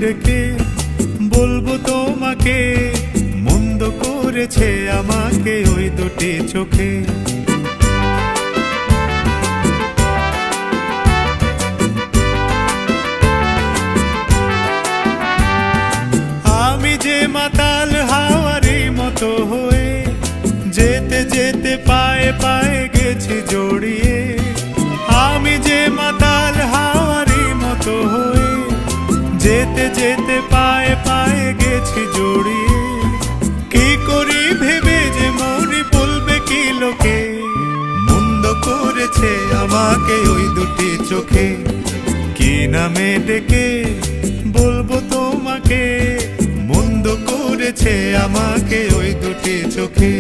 ডেকে বলবো তোমাকে, মন্দ করেছে আমাকে ওই দুটি চোখে। আমি যে মাতাল হাওয়ারি মতো হয়ে যেতে যেতে পায়ে পায়ে গেছি জড়িয়ে। আমি যে মাতাল হাওয়ারি মতো হয়ে যেতে যেতে পায়ে পায়ে গেছি জড়িয়ে। কি করি ভেবে যে মরি, বলবে কি লোকে, মন্দ করেছে আমাকে ওই দুটি চোখে। কি নামে ডেকে বলবো তোমাকে, মন্দ করেছে আমাকে ওই দুটি চোখে।